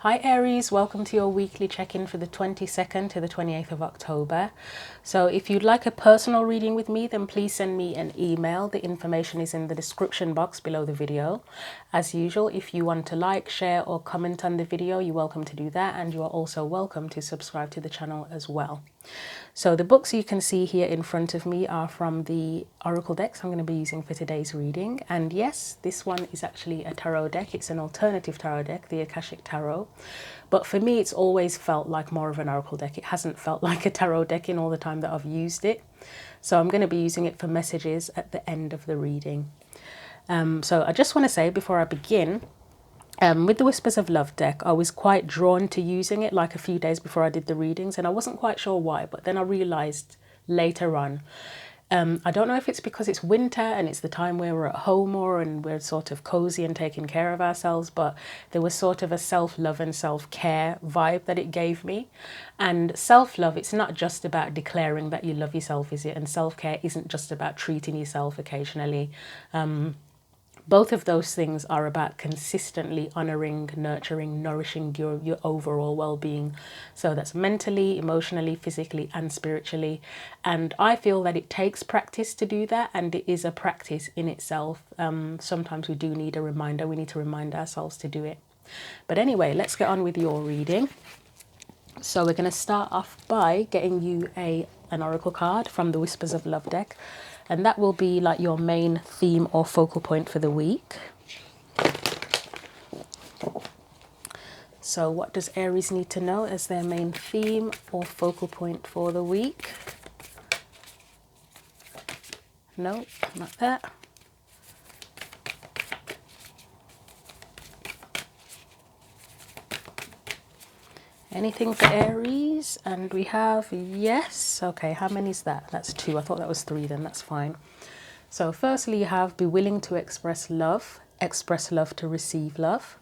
Hi Aries, welcome to your weekly check-in for the 22nd to the 28th of October. So if you'd like a personal reading with me, then please send me an email. The information is in the description box below the video. As usual, if you want to like, share or comment on the video, you're welcome to do that, and you are also welcome to subscribe to the channel as well. So the books you can see here in front of me are from the Oracle decks I'm going to be using for today's reading. And yes, this one is actually a tarot deck. It's an alternative tarot deck, the Akashic Tarot. But for me, it's always felt like more of an Oracle deck. It hasn't felt like a tarot deck in all the time that I've used it. So I'm going to be using it for messages at the end of the reading. So I just want to say before I begin, with the Whispers of Love deck, I was quite drawn to using it like a few days before I did the readings, and I wasn't quite sure why, but then I realised later on, I don't know if it's because it's winter and it's the time where we're at home more and we're sort of cozy and taking care of ourselves, but there was sort of a self-love and self-care vibe that it gave me. And self-love, it's not just about declaring that you love yourself, is it? And self-care isn't just about treating yourself occasionally. Both of those things are about consistently honouring, nurturing, nourishing your overall well-being. So that's mentally, emotionally, physically and spiritually. And I feel that it takes practice to do that, and it is a practice in itself. Sometimes we do need a reminder. We need to remind ourselves to do it. But anyway, let's get on with your reading. So we're going to start off by getting you an oracle card from the Whispers of Love deck. And that will be like your main theme or focal point for the week. So what does Aries need to know as their main theme or focal point for the week? No, not that. Anything for Aries? And we have yes. Okay, how many is that? That's 2. I thought that was 3 then, that's fine. So firstly you have be willing to express love to receive love.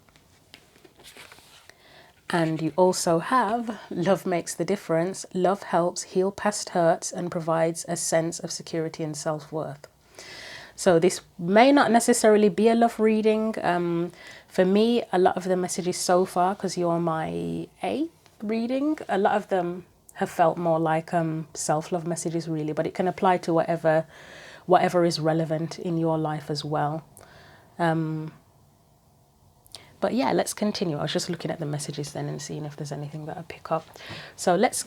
And you also have love makes the difference. Love helps heal past hurts and provides a sense of security and self-worth. So this may not necessarily be a love reading. For me, a lot of the messages so far, because you're my 8th reading, a lot of them have felt more like self-love messages really, but it can apply to whatever is relevant in your life as well. But yeah, let's continue. I was just looking at the messages then and seeing if there's anything that I pick up. So let's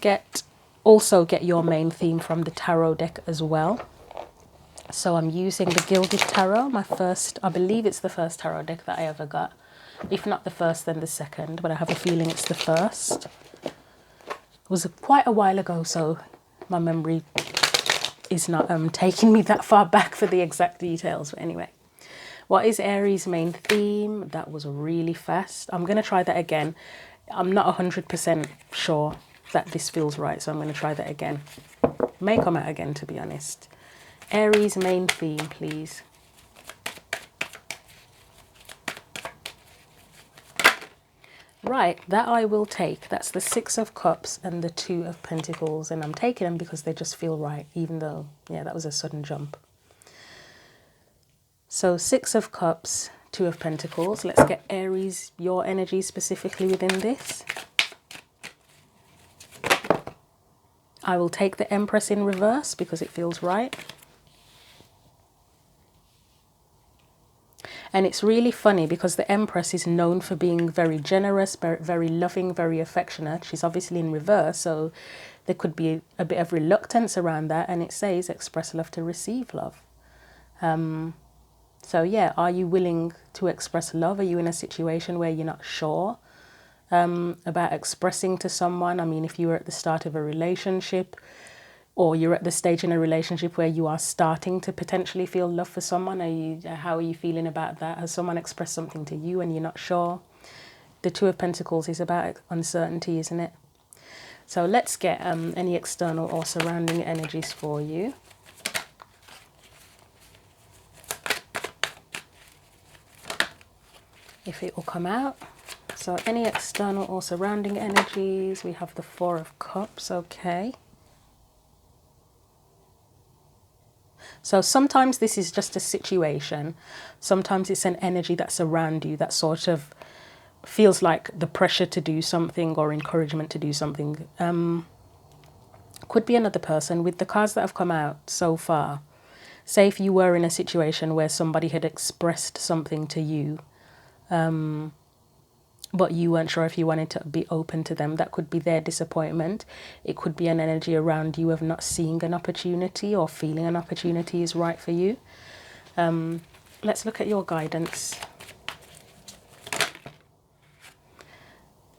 also get your main theme from the tarot deck as well. So I'm using the Gilded Tarot, I believe it's the first tarot deck that I ever got. If not the first, then the second, but I have a feeling it's the first. It was quite a while ago, so my memory is not taking me that far back for the exact details. But anyway, what is Aries' main theme? That was really fast. I'm going to try that again. I'm not 100% sure that this feels right, so I'm going to try that again. May come out again, to be honest. Aries' main theme, please. Right, that I will take. That's the 6 of Cups and the 2 of Pentacles. And I'm taking them because they just feel right, even though, yeah, that was a sudden jump. So 6 of Cups, 2 of Pentacles. Let's get Aries, your energy specifically within this. I will take the Empress in reverse because it feels right. And it's really funny because the Empress is known for being very generous, very loving, very affectionate. She's obviously in reverse, so there could be a bit of reluctance around that. And it says express love to receive love. So yeah, are you willing to express love? Are you in a situation where you're not sure about expressing to someone? I mean, if you were at the start of a relationship, or you're at the stage in a relationship where you are starting to potentially feel love for someone, how are you feeling about that? Has someone expressed something to you and you're not sure? The 2 of Pentacles is about uncertainty, isn't it? So let's get any external or surrounding energies for you. If it will come out. So any external or surrounding energies, we have the 4 of Cups, okay. So sometimes this is just a situation. Sometimes it's an energy that's around you that sort of feels like the pressure to do something or encouragement to do something. Could be another person. With the cards that have come out so far, say if you were in a situation where somebody had expressed something to you, but you weren't sure if you wanted to be open to them, that could be their disappointment. It could be an energy around you of not seeing an opportunity or feeling an opportunity is right for you. Let's look at your guidance.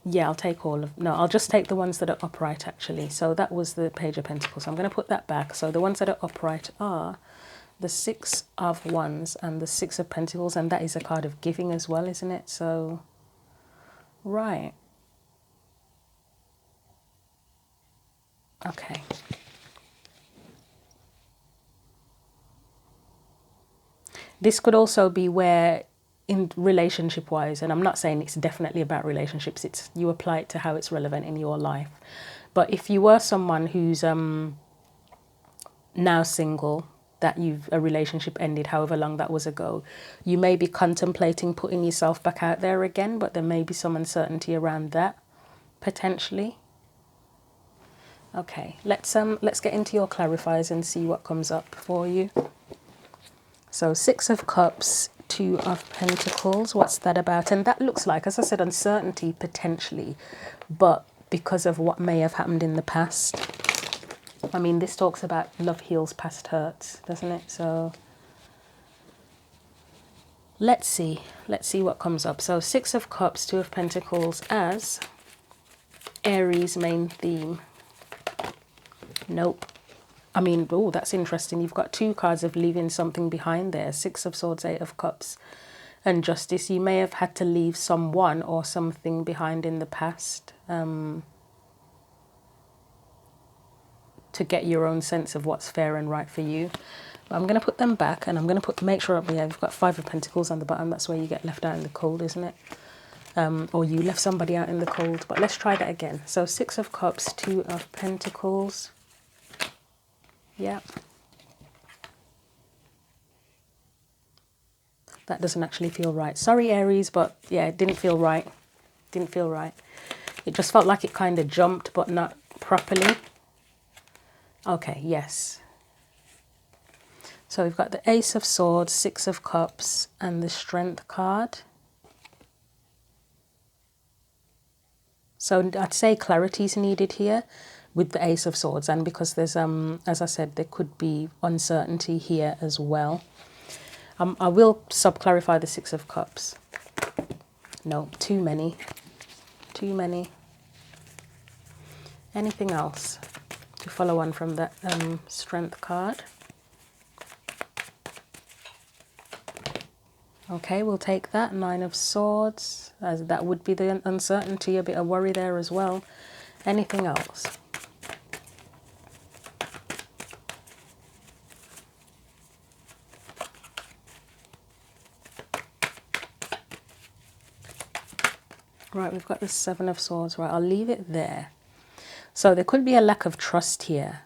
Yeah, I'll take all of... No, I'll just take the ones that are upright, actually. So that was the Page of Pentacles. I'm going to put that back. So the ones that are upright are the Six of Wands and the Six of Pentacles. And that is a card of giving as well, isn't it? So, right. Okay. This could also be where... in relationship wise, and I'm not saying it's definitely about relationships, it's you apply it to how it's relevant in your life. But if you were someone who's now single, that a relationship ended however long that was ago, you may be contemplating putting yourself back out there again, but there may be some uncertainty around that potentially. Okay, let's get into your clarifiers and see what comes up for you. So Six of Cups, Two of Pentacles, what's that about? And that looks like, as I said, uncertainty potentially, but because of what may have happened in the past. I mean, this talks about love heals past hurts, doesn't it? So let's see what comes up. So Six of Cups, Two of Pentacles as Aries main theme. Nope. I mean, oh, that's interesting. You've got two cards of leaving something behind there. Six of Swords, Eight of Cups, and Justice. You may have had to leave someone or something behind in the past to get your own sense of what's fair and right for you. But I'm going to put them back, and I'm going to make sure, yeah, we've got Five of Pentacles on the bottom. That's where you get left out in the cold, isn't it? Or you left somebody out in the cold. But let's try that again. So Six of Cups, Two of Pentacles. Yeah. That doesn't actually feel right. Sorry, Aries, but yeah, it didn't feel right. Didn't feel right. It just felt like it kind of jumped, but not properly. Okay, yes. So we've got the Ace of Swords, Six of Cups, and the Strength card. So I'd say clarity is needed here with the Ace of Swords, and because there's as I said, there could be uncertainty here as well. I will sub-clarify the Six of Cups. No, too many. Anything else to follow on from that Strength card? Okay, we'll take that. Nine of Swords, as that would be the uncertainty, a bit of worry there as well. Anything else? Right, we've got the Seven of Swords. Right, I'll leave it there. So there could be a lack of trust here.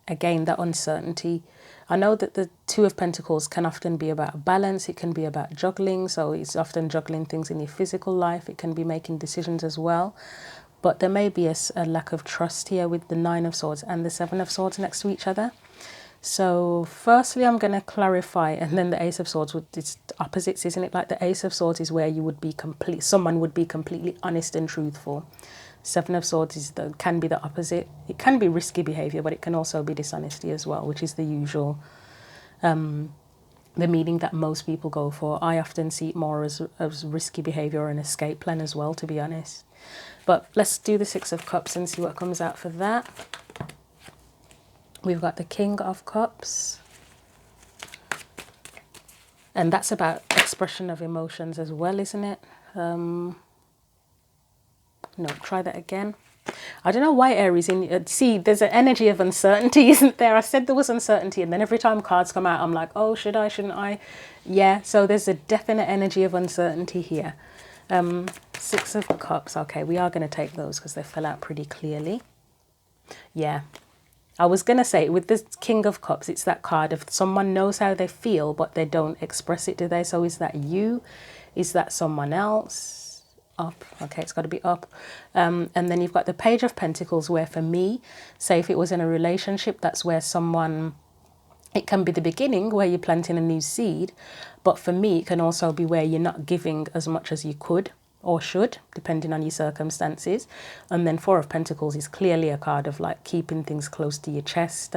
Again, that uncertainty. I know that the Two of Pentacles can often be about balance. It can be about juggling. So it's often juggling things in your physical life. It can be making decisions as well. But there may be a lack of trust here with the Nine of Swords and the Seven of Swords next to each other. So firstly, I'm going to clarify, and then the Ace of Swords, it's opposites, isn't it? Like the Ace of Swords is where you would be someone would be completely honest and truthful. Seven of Swords is can be the opposite. It can be risky behavior, but it can also be dishonesty as well, which is the usual, the meaning that most people go for. I often see it more as risky behavior or an escape plan as well, to be honest. But let's do the Six of Cups and see what comes out for that. We've got the King of Cups. And that's about expression of emotions as well, isn't it? No, try that again. I don't know why Aries see, there's an energy of uncertainty, isn't there? I said there was uncertainty, and then every time cards come out, I'm like, oh, should I, shouldn't I? Yeah, so there's a definite energy of uncertainty here. Six of Cups. Okay, we are going to take those because they fell out pretty clearly. Yeah. I was going to say, with this King of Cups, it's that card of someone knows how they feel, but they don't express it, do they? So is that you? Is that someone else? up. Okay, it's got to be up. And then you've got the Page of Pentacles, where for me, say if it was in a relationship, that's where someone, it can be the beginning where you're planting a new seed, but for me it can also be where you're not giving as much as you could or should, depending on your circumstances. And then Four of Pentacles is clearly a card of like keeping things close to your chest,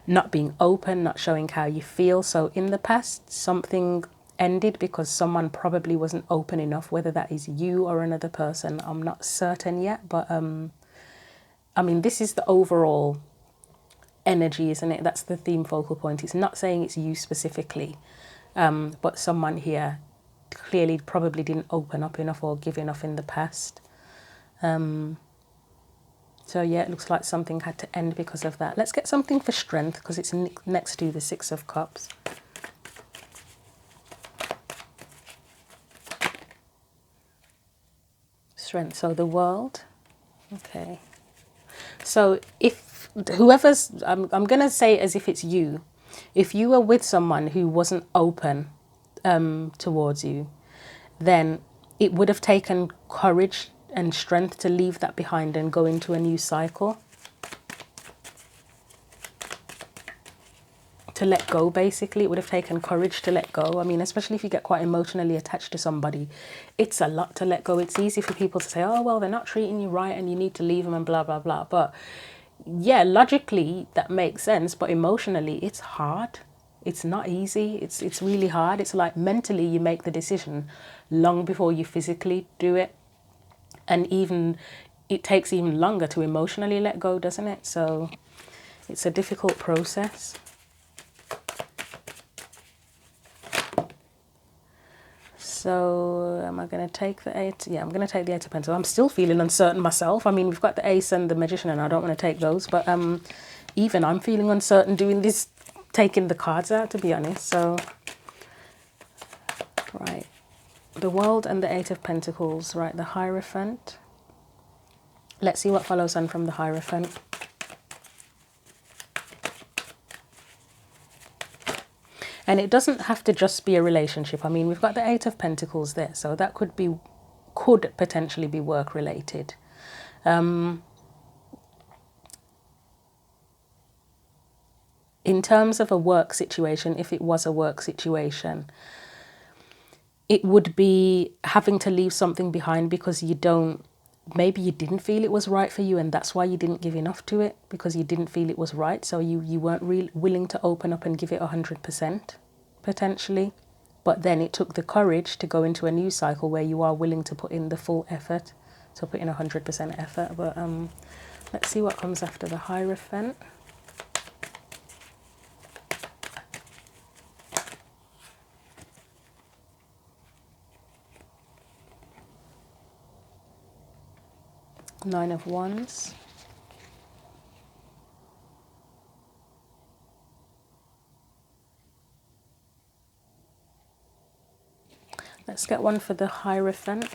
not being open, not showing how you feel. So in the past, something ended because someone probably wasn't open enough, whether that is you or another person. I'm not certain yet, but I mean, this is the overall energy, isn't it? That's the theme focal point. It's not saying it's you specifically, but someone here clearly probably didn't open up enough or give enough in the past. So yeah, it looks like something had to end because of that. Let's get something for strength, because it's next to the Six of Cups. Strength, so the World. Okay. So if whoever's, I'm going to say as if it's you. If you were with someone who wasn't open towards you, then it would have taken courage and strength to leave that behind and go into a new cycle. To let go, basically. It would have taken courage to let go. I mean, especially if you get quite emotionally attached to somebody, it's a lot to let go. It's easy for people to say, oh, well, they're not treating you right and you need to leave them and blah, blah, blah. But yeah, logically, that makes sense. But emotionally, it's hard. It's not easy. It's really hard. It's like mentally you make the decision long before you physically do it. And even it takes even longer to emotionally let go, doesn't it? So it's a difficult process. So am I going to take the Eight? Yeah, I'm going to take the Eight of Pentacles. I'm still feeling uncertain myself. I mean, we've got the Ace and the Magician, and I don't want to take those. But even I'm feeling uncertain doing this, taking the cards out, to be honest. So, right. The World and the Eight of Pentacles. Right, the Hierophant. Let's see what follows on from the Hierophant. And it doesn't have to just be a relationship. I mean, we've got the Eight of Pentacles there, so that could potentially be work related. In terms of a work situation, if it was a work situation, it would be having to leave something behind because maybe you didn't feel it was right for you, and that's why you didn't give enough to it, because you didn't feel it was right. So you weren't willing to open up and give it 100%, potentially. But then it took the courage to go into a new cycle where you are willing to put in the full effort, to put in 100% effort. But let's see what comes after the Hierophant. Nine of Wands. Let's get one for the Hierophant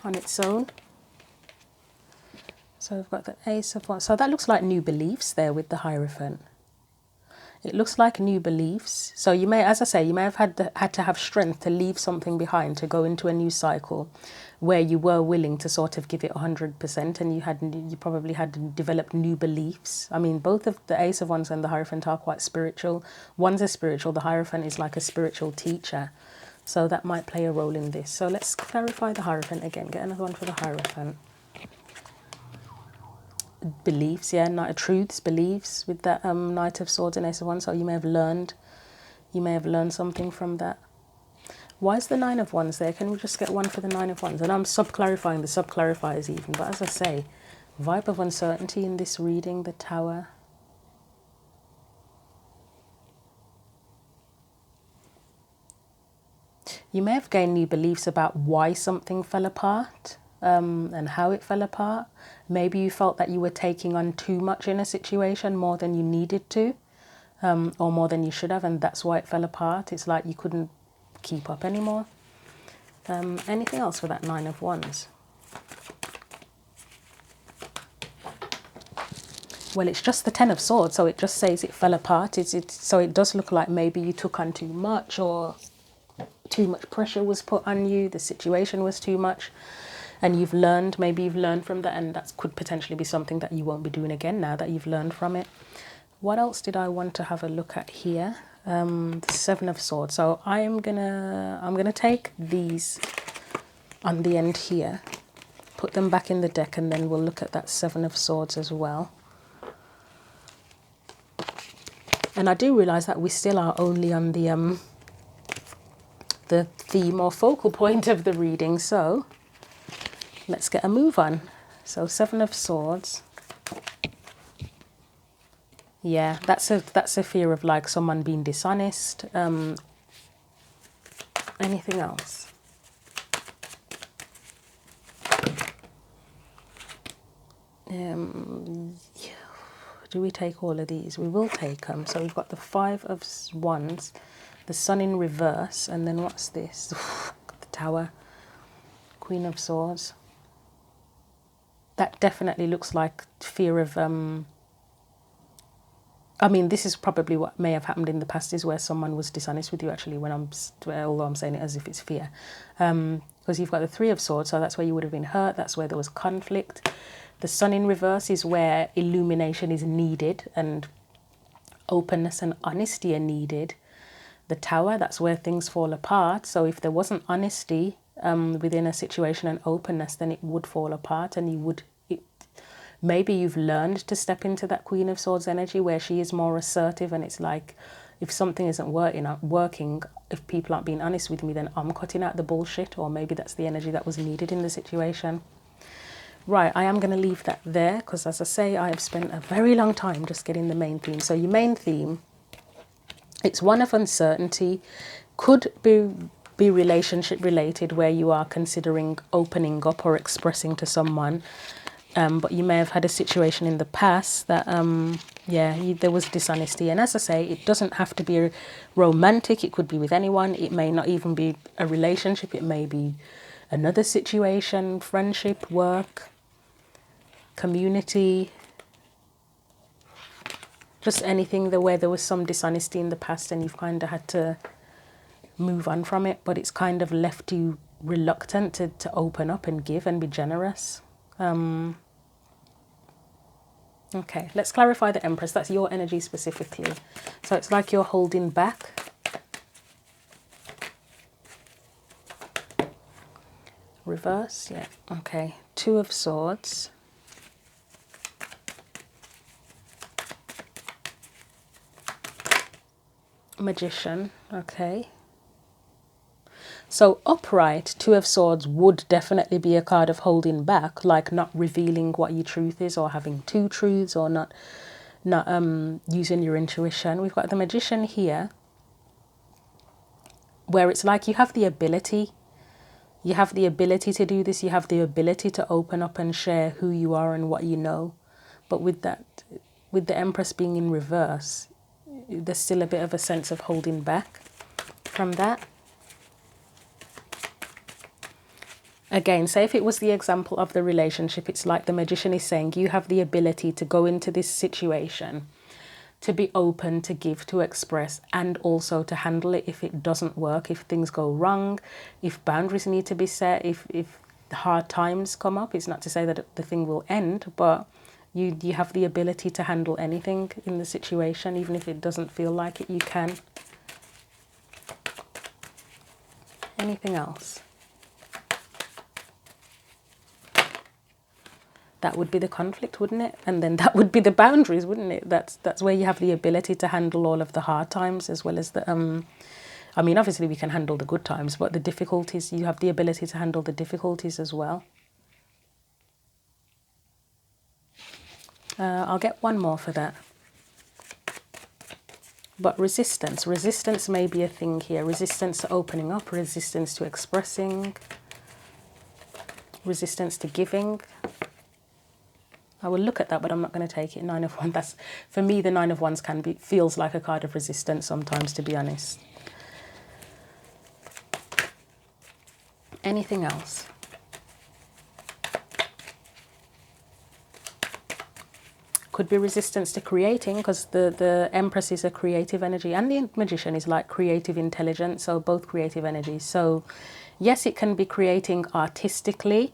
on its own. So we've got the Ace of Wands. So that looks like new beliefs there with the Hierophant. It looks like new beliefs. So you may, as I say, you may have had to have strength to leave something behind, to go into a new cycle where you were willing to sort of give it 100%, and you probably had developed new beliefs. I mean, both of the Ace of Wands and the Hierophant are quite spiritual. One's a spiritual, the Hierophant is like a spiritual teacher. So that might play a role in this. So let's clarify the Hierophant again. Get another one for the Hierophant. Beliefs, yeah, Knight of Truths, beliefs with that Knight of Swords and Ace of Wands. So you may have learned something from that. Why is the Nine of Wands there? Can we just get one for the Nine of Wands? And I'm sub-clarifying the sub-clarifiers even. But as I say, vibe of uncertainty in this reading, the Tower. You may have gained new beliefs about why something fell apart. And how it fell apart. Maybe you felt that you were taking on too much in a situation, more than you needed to, or more than you should have, and that's why it fell apart. It's like you couldn't keep up anymore. Anything else for that Nine of Wands? Well, it's just the Ten of Swords, so it just says it fell apart. So it does look like maybe you took on too much, or too much pressure was put on you, the situation was too much, and you've learned, maybe you've learned from that, and that could potentially be something that you won't be doing again now that you've learned from it. What else did I want to have a look at here? The Seven of Swords. So I'm gonna take these on the end here, put them back in the deck, and then we'll look at that Seven of Swords as well. And I do realize that we still are only on the theme or focal point of the reading, so let's get a move on. So Seven of Swords. Yeah, that's a fear of like someone being dishonest. Anything else? Do we take all of these? We will take them. So we've got the Five of Wands, the Sun in reverse, and then what's this? The Tower, Queen of Swords. That definitely looks like fear of I mean, this is probably what may have happened in the past, is where someone was dishonest with you, actually, although I'm saying it as if it's fear. Because you've got the Three of Swords, so that's where you would have been hurt, that's where there was conflict. The Sun in reverse is where illumination is needed and openness and honesty are needed. The Tower, that's where things fall apart. So if there wasn't honesty within a situation and openness, then it would fall apart, and maybe you've learned to step into that Queen of Swords energy where she is more assertive, and it's like, if something isn't working, if people aren't being honest with me, then I'm cutting out the bullshit, or maybe that's the energy that was needed in the situation. Right, I am going to leave that there because, as I say, I have spent a very long time just getting the main theme. So your main theme, it's one of uncertainty, could be relationship related, where you are considering opening up or expressing to someone. But you may have had a situation in the past that, there was dishonesty. And as I say, it doesn't have to be romantic. It could be with anyone. It may not even be a relationship. It may be another situation, friendship, work, community, just anything where there was some dishonesty in the past and you've kind of had to move on from it. But it's kind of left you reluctant to open up and give and be generous. Okay, let's clarify the Empress. That's your energy specifically. So it's like you're holding back. Reverse, yeah. Okay, Two of Swords. Magician, okay. So upright, Two of Swords would definitely be a card of holding back, like not revealing what your truth is, or having two truths, or not using your intuition. We've got the Magician here, where it's like you have the ability. You have the ability to do this. You have the ability to open up and share who you are and what you know. But with the Empress being in reverse, there's still a bit of a sense of holding back from that. Again, say if it was the example of the relationship, it's like the Magician is saying you have the ability to go into this situation, to be open, to give, to express, and also to handle it if it doesn't work, if things go wrong, if boundaries need to be set, if hard times come up. It's not to say that the thing will end, but you have the ability to handle anything in the situation, even if it doesn't feel like it, you can. Anything else? That would be the conflict, wouldn't it? And then that would be the boundaries, wouldn't it? That's where you have the ability to handle all of the hard times, as well as the I mean, obviously we can handle the good times, but the difficulties, you have the ability to handle the difficulties as well. I'll get one more for that. But resistance may be a thing here. Resistance to opening up, resistance to expressing, resistance to giving. I will look at that, but I'm not going to take it. Nine of Wands. That's, for me, the Nine of Wands feels like a card of resistance sometimes, to be honest. Anything else? Could be resistance to creating, because the Empress is a creative energy and the Magician is like creative intelligence, so both creative energies. So yes, it can be creating artistically.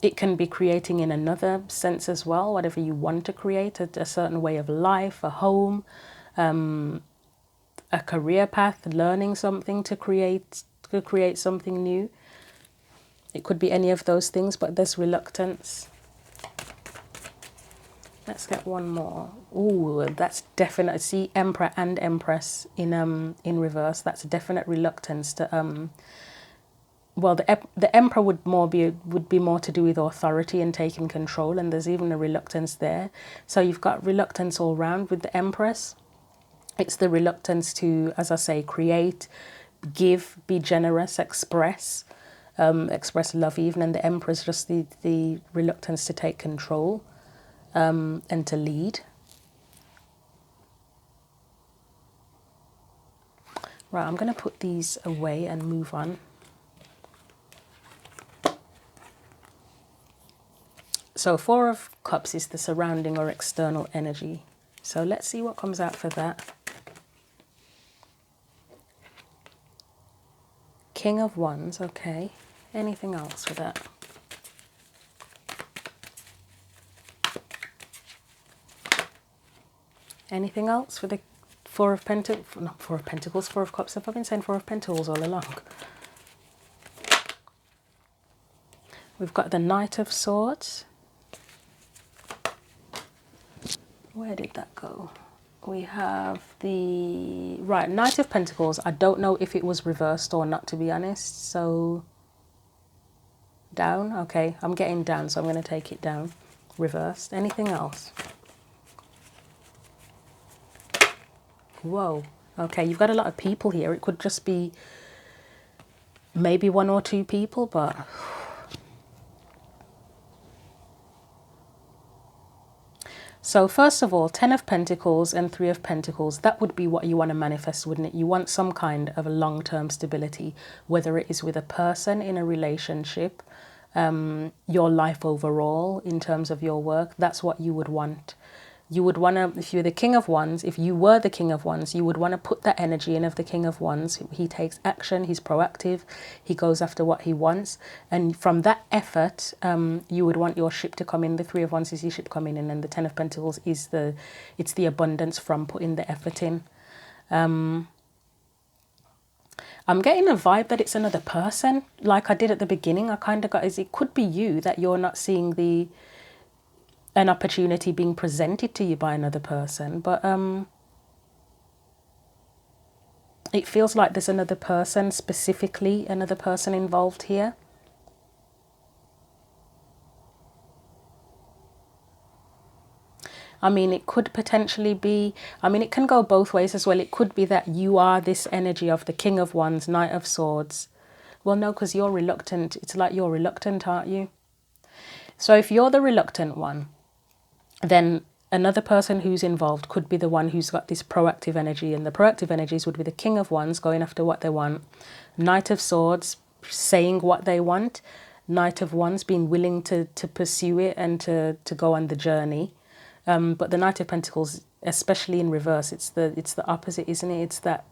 It can be creating in another sense as well, whatever you want to create, a certain way of life, a home, a career path, learning something to create something new. It could be any of those things, but there's reluctance. Let's get one more. Ooh, that's definite. See, Emperor and Empress in reverse. That's a definite reluctance to well, the Emperor would be more to do with authority and taking control, and there's even a reluctance there. So you've got reluctance all round with the Empress. It's the reluctance to, as I say, create, give, be generous, express love even, and the Emperor's just the reluctance to take control and to lead. Right, I'm going to put these away and move on. So Four of Cups is the surrounding or external energy. So let's see what comes out for that. King of Wands, okay. Anything else for that? Anything else for the Four of Pentacles? Not Four of Pentacles, Four of Cups. I've been saying Four of Pentacles all along. We've got the Knight of Swords. Where did that go? We have the... Right, Knight of Pentacles. I don't know if it was reversed or not, to be honest. So, down. Okay, I'm getting down, so I'm going to take it down. Reversed. Anything else? Whoa. Okay, you've got a lot of people here. It could just be maybe one or two people, but... So first of all, 10 of Pentacles and 3 of Pentacles, that would be what you want to manifest, wouldn't it? You want some kind of a long-term stability, whether it is with a person, in a relationship, your life overall, in terms of your work. That's what you would want. You would want to, if you're the King of Wands, if you were the King of Wands, you would want to put that energy in of the King of Wands. He takes action, he's proactive, he goes after what he wants. And from that effort, you would want your ship to come in. The 3 of Wands is your ship coming in, and the 10 of Pentacles is it's the abundance from putting the effort in. I'm getting a vibe that it's another person. Like I did at the beginning, I kind of got, as it could be you, that you're not seeing an opportunity being presented to you by another person, but it feels like there's another person, specifically another person involved here. I mean, it could potentially be, I mean, it can go both ways as well. It could be that you are this energy of the King of Wands, Knight of Swords. Well, no, because you're reluctant. It's like you're reluctant, aren't you? So if you're the reluctant one, then another person who's involved could be the one who's got this proactive energy, and the proactive energies would be the King of Wands going after what they want, Knight of Swords saying what they want, Knight of Wands being willing to pursue it and to go on the journey. But the Knight of Pentacles, especially in reverse, it's the opposite, isn't it? It's that,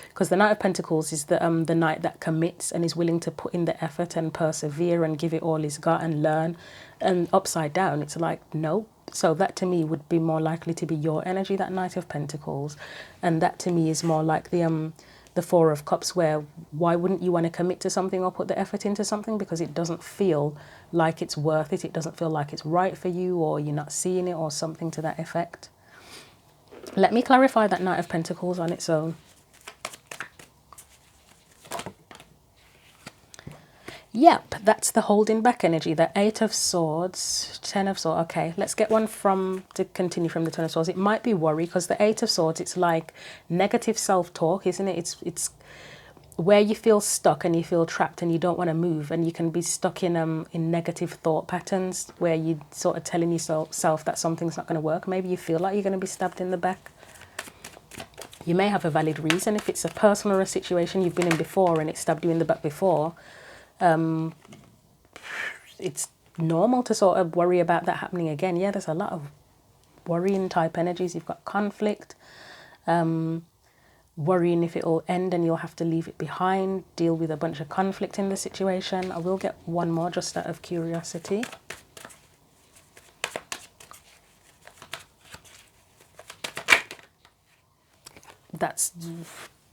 because the Knight of Pentacles is the knight that commits and is willing to put in the effort and persevere and give it all he's got and learn. And upside down, it's like, no. So that to me would be more likely to be your energy, that Knight of Pentacles. And that to me is more like the 4 of Cups, where why wouldn't you want to commit to something or put the effort into something? Because it doesn't feel like it's worth it. It doesn't feel like it's right for you, or you're not seeing it, or something to that effect. Let me clarify that Knight of Pentacles on its own. Yep, that's the holding back energy, the 8 of Swords, 10 of Swords. Okay, let's get one to continue from the 10 of Swords. It might be worry, because the 8 of Swords, it's like negative self-talk, isn't it? It's where you feel stuck and you feel trapped and you don't want to move, and you can be stuck in negative thought patterns where you're sort of telling yourself that something's not going to work. Maybe you feel like you're going to be stabbed in the back. You may have a valid reason. If it's a person or a situation you've been in before and it stabbed you in the back before, it's normal to sort of worry about that happening again. Yeah, there's a lot of worrying type energies. You've got conflict, worrying if it'll end and you'll have to leave it behind, deal with a bunch of conflict in the situation. I will get one more just out of curiosity. That's,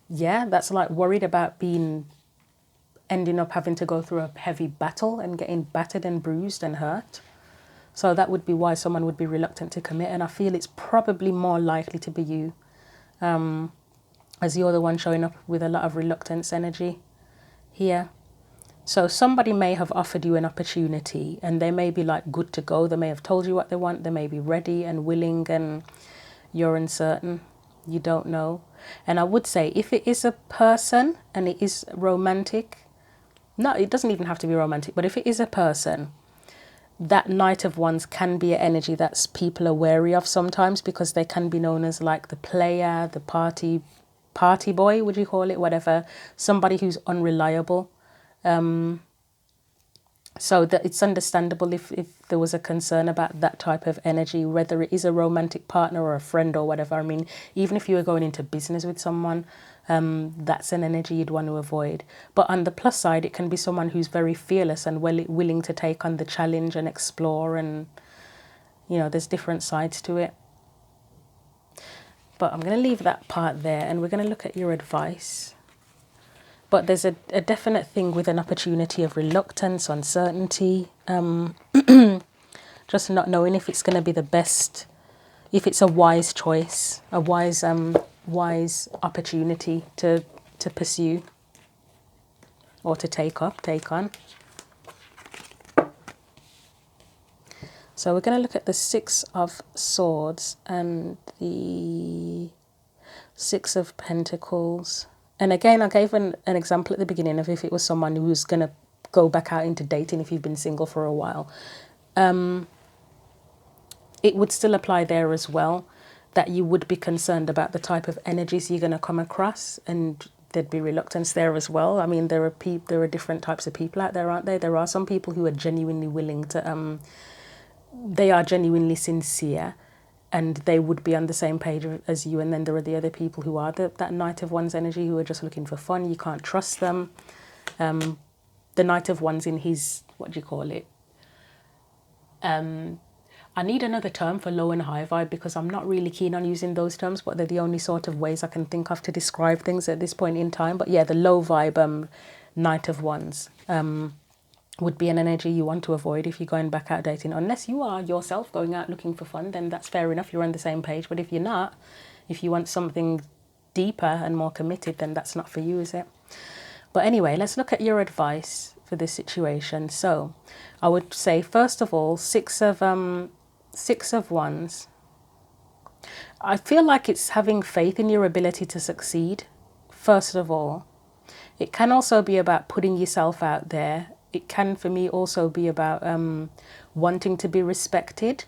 yeah, that's like worried about ending up having to go through a heavy battle and getting battered and bruised and hurt. So that would be why someone would be reluctant to commit. And I feel it's probably more likely to be you, as you're the one showing up with a lot of reluctance energy here. So somebody may have offered you an opportunity and they may be like good to go. They may have told you what they want. They may be ready and willing and you're uncertain. You don't know. And I would say if it is a person and it is romantic, no, it doesn't even have to be romantic, but if it is a person, that Knight of Wands can be an energy that people are wary of sometimes because they can be known as like the player, the party boy, would you call it, whatever, somebody who's unreliable. So that it's understandable if there was a concern about that type of energy, whether it is a romantic partner or a friend or whatever. I mean, even if you were going into business with someone, that's an energy you'd want to avoid. But on the plus side, it can be someone who's very fearless and willing to take on the challenge and explore, and, you know, there's different sides to it. But I'm going to leave that part there and we're going to look at your advice. But there's a definite thing with an opportunity of reluctance, uncertainty, just not knowing if it's going to be the best, if it's a wise choice, a wise opportunity to pursue or to take on. So we're going to look at the Six of Swords and the Six of Pentacles. And again, I gave an example at the beginning of if it was someone who was going to go back out into dating if you've been single for a while. It would still apply there as well, that you would be concerned about the type of energies you're going to come across, and there'd be reluctance there as well. I mean, there are different types of people out there, aren't there? There are some people who are genuinely willing to, they are genuinely sincere, and they would be on the same page as you. And then there are the other people who are that Knight of Wands energy, who are just looking for fun. You can't trust them. The Knight of Wands in his, what do you call it? I need another term for low and high vibe because I'm not really keen on using those terms, but they're the only sort of ways I can think of to describe things at this point in time. But yeah, the low vibe Knight of Wands would be an energy you want to avoid if you're going back out dating. Unless you are yourself going out looking for fun, then that's fair enough, you're on the same page. But if you're not, if you want something deeper and more committed, then that's not for you, is it? But anyway, let's look at your advice for this situation. So I would say, first of all, Six of Wands. I feel like it's having faith in your ability to succeed, first of all. It can also be about putting yourself out there. It can, for me, also be about wanting to be respected.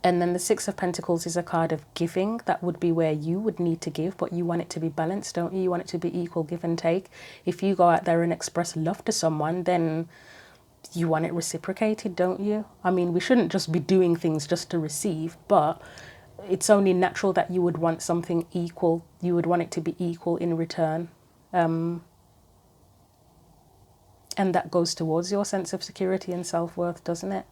And then the Six of Pentacles is a card of giving. That would be where you would need to give, but you want it to be balanced, don't you? You want it to be equal give and take. If you go out there and express love to someone, then you want it reciprocated, don't you? I mean, we shouldn't just be doing things just to receive, but it's only natural that you would want something equal. You would want it to be equal in return. And that goes towards your sense of security and self-worth, doesn't it?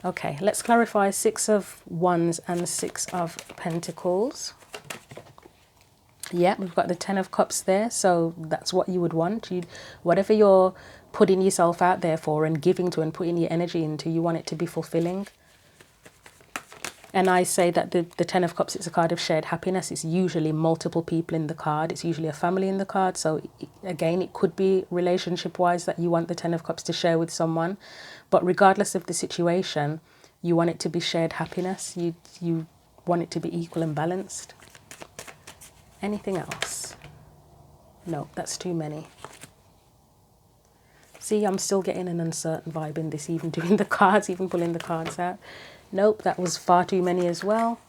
Okay, let's clarify Six of Wands and the Six of Pentacles. Yeah, we've got the Ten of Cups there, so that's what you would want. Whatever you're putting yourself out there for and giving to and putting your energy into, you want it to be fulfilling. And I say that the Ten of Cups, it's a card of shared happiness. It's usually multiple people in the card. It's usually a family in the card. So again, it could be relationship-wise that you want the Ten of Cups to share with someone. But regardless of the situation, you want it to be shared happiness. You want it to be equal and balanced. Anything else? No, that's too many. See, I'm still getting an uncertain vibe in this, even doing the cards, even pulling the cards out. Nope, that was far too many as well.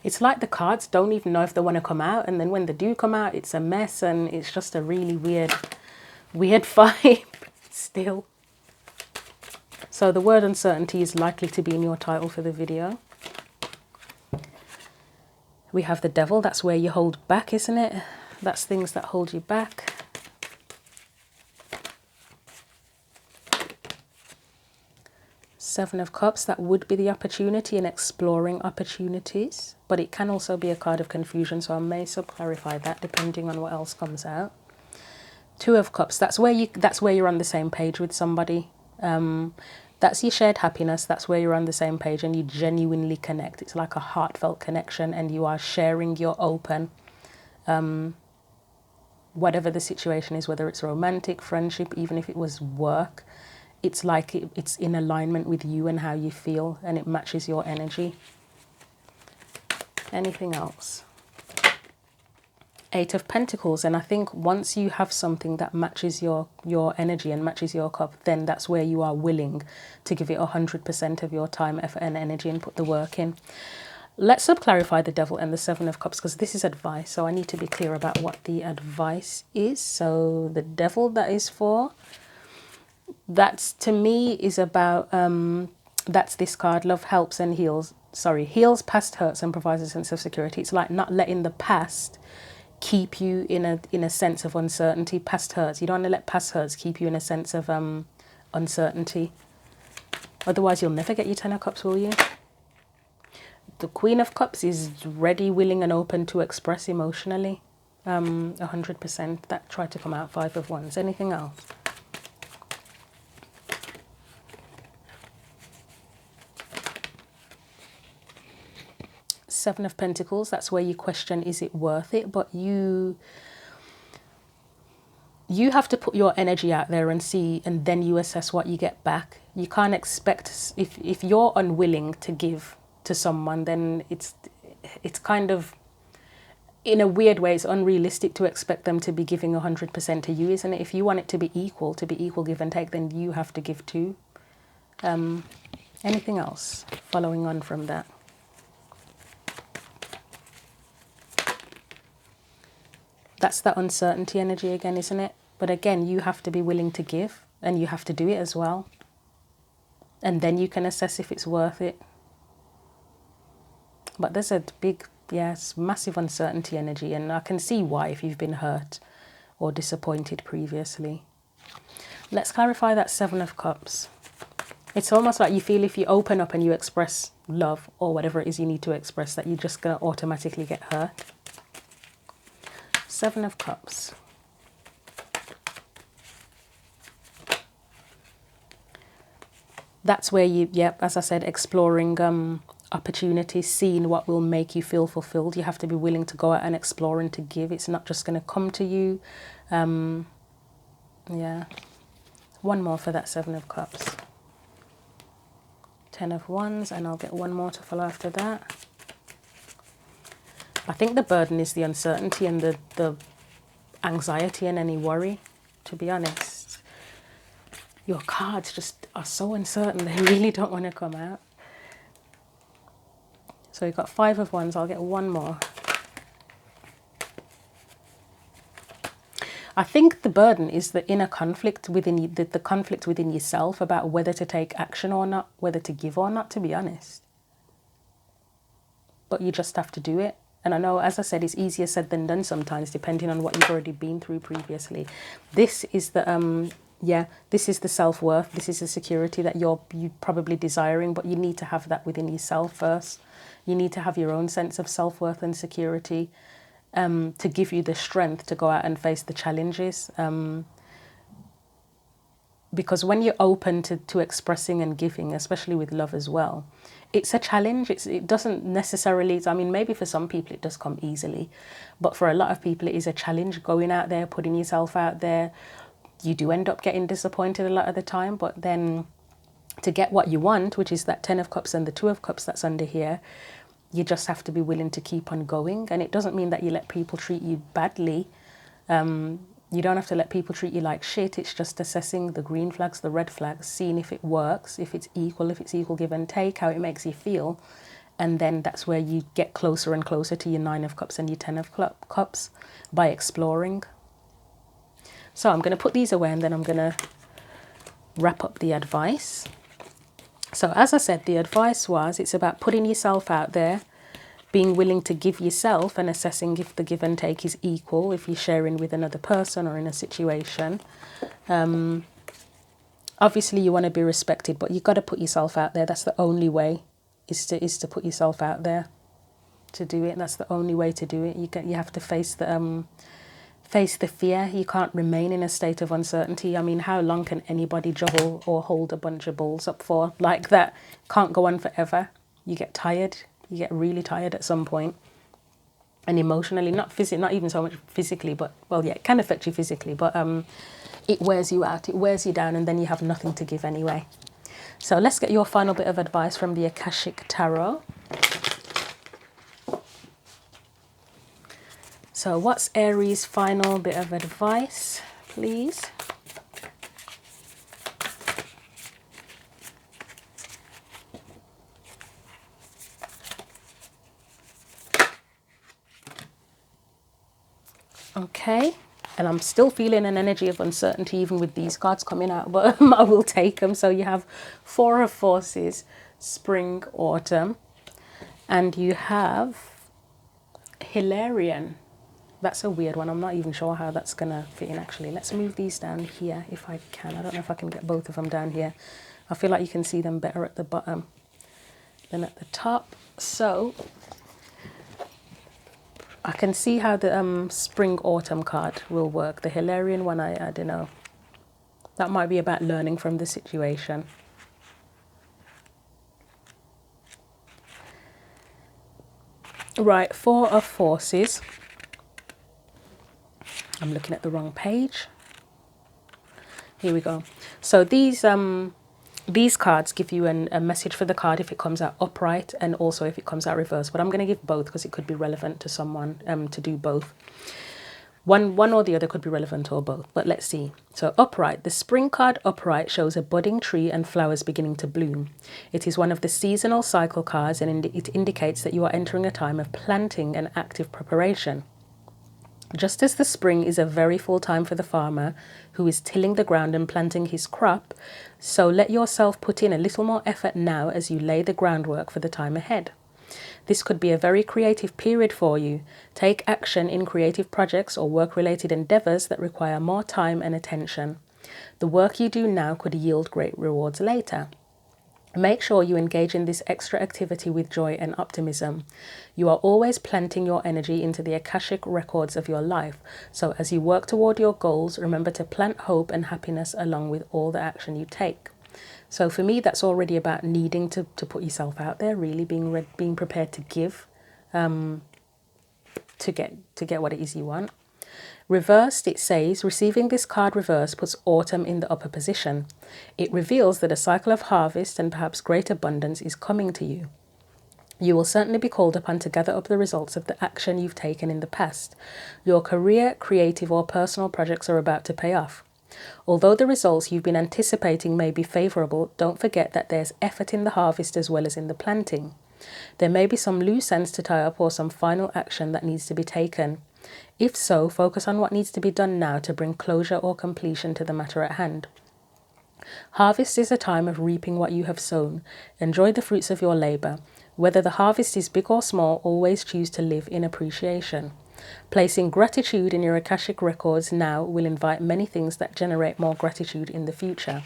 It's like the cards don't even know if they want to come out, and then when they do come out, it's a mess, and it's just a really weird vibe still. So the word uncertainty is likely to be in your title for the video. We have the devil. That's where you hold back, isn't it? That's things that hold you back. Seven of Cups, that would be the opportunity and exploring opportunities, but it can also be a card of confusion, so I may sub-clarify that depending on what else comes out. Two of Cups, that's where you're on the same page with somebody. That's your shared happiness. That's where you're on the same page and you genuinely connect. It's like a heartfelt connection, and you are sharing, you're open. Whatever the situation is, whether it's romantic, friendship, even if it was work, it's like it's in alignment with you and how you feel, and it matches your energy. Anything else? Eight of Pentacles, and I think once you have something that matches your energy and matches your cup, then that's where you are willing to give it 100% of your time, effort and energy and put the work in. Let's clarify the devil and the Seven of Cups, because this is advice, so I need to be clear about what the advice is. So the devil, that is for, that's to me is about, that's this card, love helps and heals. Sorry, heals past hurts and provides a sense of security. It's like not letting the past keep you in a sense of uncertainty. Past hurts, you don't want to let past hurts keep you in a sense of uncertainty. Otherwise you'll never get your Ten of Cups, will you? The Queen of Cups is ready, willing and open to express emotionally. 100%. That tried to come out. Five of Wands. Anything else? Seven of Pentacles, that's where you question, is it worth it? But you have to put your energy out there and see, and then you assess what you get back. You can't expect, if you're unwilling to give to someone, then it's kind of, in a weird way, it's unrealistic to expect them to be giving 100% to you, isn't it? If you want it to be equal give and take, then you have to give too. Anything else following on from that? That's that uncertainty energy again, isn't it? But again, you have to be willing to give, and you have to do it as well. And then you can assess if it's worth it. But there's a big, yes, massive uncertainty energy, and I can see why if you've been hurt or disappointed previously. Let's clarify that Seven of Cups. It's almost like you feel if you open up and you express love or whatever it is you need to express, that you're just going to automatically get hurt. Seven of Cups. That's where you, yep, as I said, exploring opportunities, seeing what will make you feel fulfilled. You have to be willing to go out and explore and to give. It's not just going to come to you. Yeah. One more for that Seven of Cups. Ten of Wands, and I'll get one more to follow after that. I think the burden is the uncertainty and the anxiety and any worry, to be honest. Your cards just are so uncertain, they really don't want to come out. So you've got Five of Wands, I'll get one more. I think the burden is the inner conflict within you, the conflict within yourself about whether to take action or not, whether to give or not, to be honest. But you just have to do it. And I know, as I said, it's easier said than done sometimes, depending on what you've already been through previously. This is the, this is the self-worth. This is the security that you're probably desiring, but you need to have that within yourself first. You need to have your own sense of self-worth and security to give you the strength to go out and face the challenges. Because when you're open to expressing and giving, especially with love as well, it's a challenge. It doesn't necessarily, I mean, maybe for some people it does come easily, but for a lot of people it is a challenge going out there, putting yourself out there. You do end up getting disappointed a lot of the time, but then to get what you want, which is that Ten of Cups and the Two of Cups that's under here, you just have to be willing to keep on going. And it doesn't mean that you let people treat you badly. You don't have to let people treat you like shit. It's just assessing the green flags, the red flags, seeing if it works, if it's equal give and take, how it makes you feel, And then that's where you get closer and closer to your 9 of Cups and your 10 of Cups by exploring. So I'm going to put these away and then I'm going to wrap up the advice. So as I said, the advice was, it's about putting yourself out there, being willing to give yourself and assessing if the give and take is equal, if you're sharing with another person or in a situation. Obviously you want to be respected, but you've got to put yourself out there. That's the only way, is to put yourself out there to do it. That's the only way to do it. You have to face the fear. You can't remain in a state of uncertainty. I mean, how long can anybody juggle or hold a bunch of balls up for like that? Can't go on forever. You get tired. You get really tired at some point. And emotionally, not even so much physically, but, well, yeah, it can affect you physically, but it wears you out. It wears you down, and then you have nothing to give anyway. So let's get your final bit of advice from the Akashic Tarot. So what's Aries' final bit of advice, please? Okay, and I'm still feeling an energy of uncertainty even with these cards coming out, but I will take them. So you have 4 of Forces, Spring, Autumn, and you have Hilarion. That's a weird one. I'm not even sure how that's going to fit in, actually. Let's move these down here if I can. I don't know if I can get both of them down here. I feel like you can see them better at the bottom than at the top. So I can see how the Spring Autumn card will work. The Hilarion one, I don't know. That might be about learning from the situation. Right, 4 of Forces. I'm looking at the wrong page. Here we go. So these cards give you a message for the card if it comes out upright and also if it comes out reversed. But I'm going to give both because it could be relevant to someone to do both. One or the other could be relevant or both, but let's see. So upright, the Spring card upright shows a budding tree and flowers beginning to bloom. It is one of the seasonal cycle cards, and it indicates that you are entering a time of planting and active preparation. Just as the spring is a very full time for the farmer who is tilling the ground and planting his crop, so let yourself put in a little more effort now as you lay the groundwork for the time ahead. This could be a very creative period for you. Take action in creative projects or work-related endeavours that require more time and attention. The work you do now could yield great rewards later. Make sure you engage in this extra activity with joy and optimism. You are always planting your energy into the Akashic records of your life, so as you work toward your goals, remember to plant hope and happiness along with all the action you take. So for me, that's already about needing to put yourself out there, really being prepared to give, to get what it is you want. Reversed, it says, receiving this card reversed puts autumn in the upper position. It reveals that a cycle of harvest and perhaps great abundance is coming to you. You will certainly be called upon to gather up the results of the action you've taken in the past. Your career, creative or personal projects are about to pay off. Although the results you've been anticipating may be favourable, don't forget that there's effort in the harvest as well as in the planting. There may be some loose ends to tie up or some final action that needs to be taken. If so, focus on what needs to be done now to bring closure or completion to the matter at hand. Harvest is a time of reaping what you have sown. Enjoy the fruits of your labour. Whether the harvest is big or small, always choose to live in appreciation. Placing gratitude in your Akashic records now will invite many things that generate more gratitude in the future.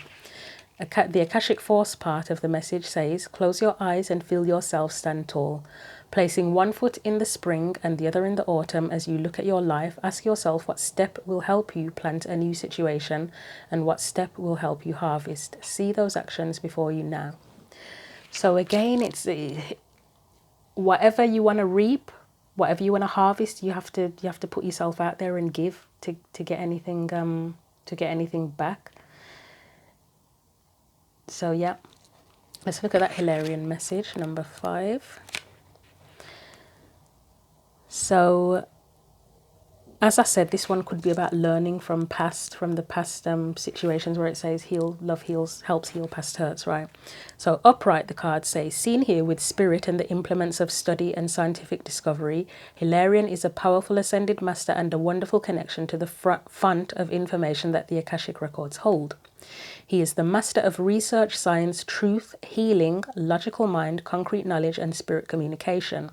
The Akashic Force part of the message says, close your eyes and feel yourself stand tall. Placing one foot in the spring and the other in the autumn as you look at your life, ask yourself what step will help you plant a new situation and what step will help you harvest. See those actions before you now. So again, it's whatever you want to reap, whatever you want to harvest, you have to put yourself out there and give to get anything back. So yeah, let's look at that Hilarion message, number 5. So As I said, this one could be about learning from the past situations where it says heal, love heals, helps heal past hurts, right? So upright, the cards say, seen here with spirit and the implements of study and scientific discovery, Hilarion is a powerful ascended master and a wonderful connection to the font of information that the Akashic records hold. He is the master of research, science, truth, healing, logical mind, concrete knowledge, and spirit communication.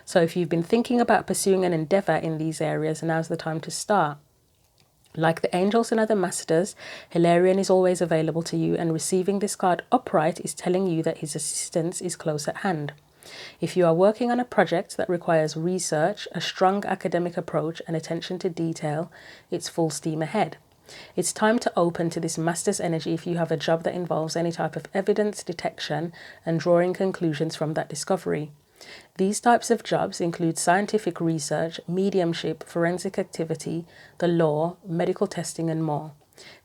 So if you've been thinking about pursuing an endeavor in these areas, now's the time to start. Like the angels and other masters, Hilarion is always available to you, and receiving this card upright is telling you that his assistance is close at hand. If you are working on a project that requires research, a strong academic approach, and attention to detail, it's full steam ahead. It's time to open to this master's energy if you have a job that involves any type of evidence detection and drawing conclusions from that discovery. These types of jobs include scientific research, mediumship, forensic activity, the law, medical testing, and more.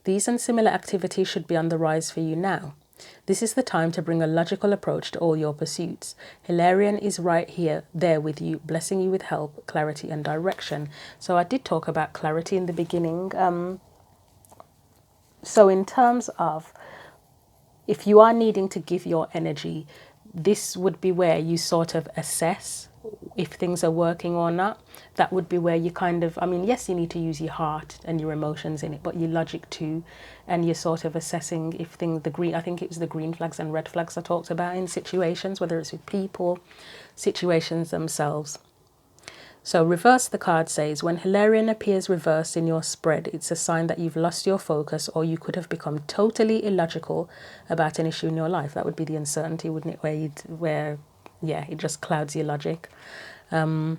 These and similar activities should be on the rise for you now. This is the time to bring a logical approach to all your pursuits. Hilarion is right there with you, blessing you with help, clarity, and direction. So I did talk about clarity in the beginning. So in terms of if you are needing to give your energy, this would be where you sort of assess if things are working or not. That would be where you kind of, I mean, yes, you need to use your heart and your emotions in it, but your logic too. And you're sort of assessing if things, I think it was the green flags and red flags I talked about in situations, whether it's with people, situations themselves. So reverse, the card says, when Hilarion appears reversed in your spread, it's a sign that you've lost your focus or you could have become totally illogical about an issue in your life. That would be the uncertainty, wouldn't it? Where it just clouds your logic. You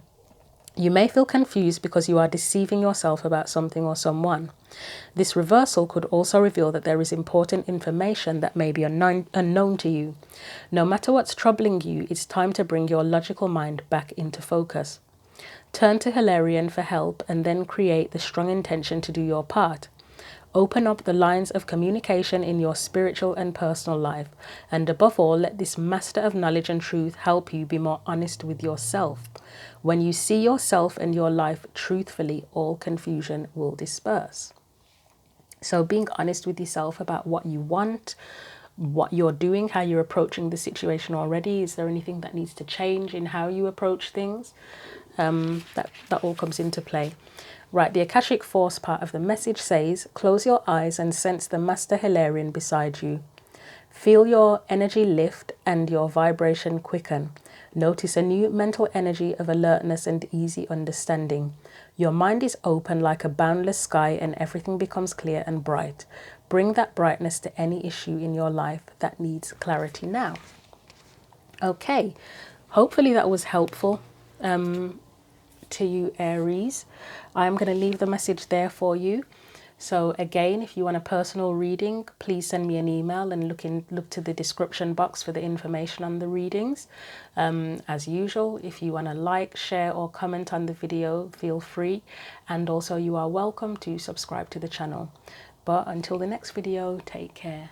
may feel confused because you are deceiving yourself about something or someone. This reversal could also reveal that there is important information that may be unknown to you. No matter what's troubling you, it's time to bring your logical mind back into focus. Turn to Hilarion for help and then create the strong intention to do your part. Open up the lines of communication in your spiritual and personal life. And above all, let this master of knowledge and truth help you be more honest with yourself. When you see yourself and your life truthfully, all confusion will disperse. So being honest with yourself about what you want, what you're doing, how you're approaching the situation already. Is there anything that needs to change in how you approach things? That all comes into play. Right, the Akashic Force part of the message says, close your eyes and sense the Master Hilarion beside you. Feel your energy lift and your vibration quicken. Notice a new mental energy of alertness and easy understanding. Your mind is open like a boundless sky and everything becomes clear and bright. Bring that brightness to any issue in your life that needs clarity now. Okay, hopefully that was helpful to you, Aries. I'm going to leave the message there for you. So again, if you want a personal reading, please send me an email and look to the description box for the information on the readings. As usual, if you want to like, share or comment on the video, feel free. And also you are welcome to subscribe to the channel. But until the next video, take care.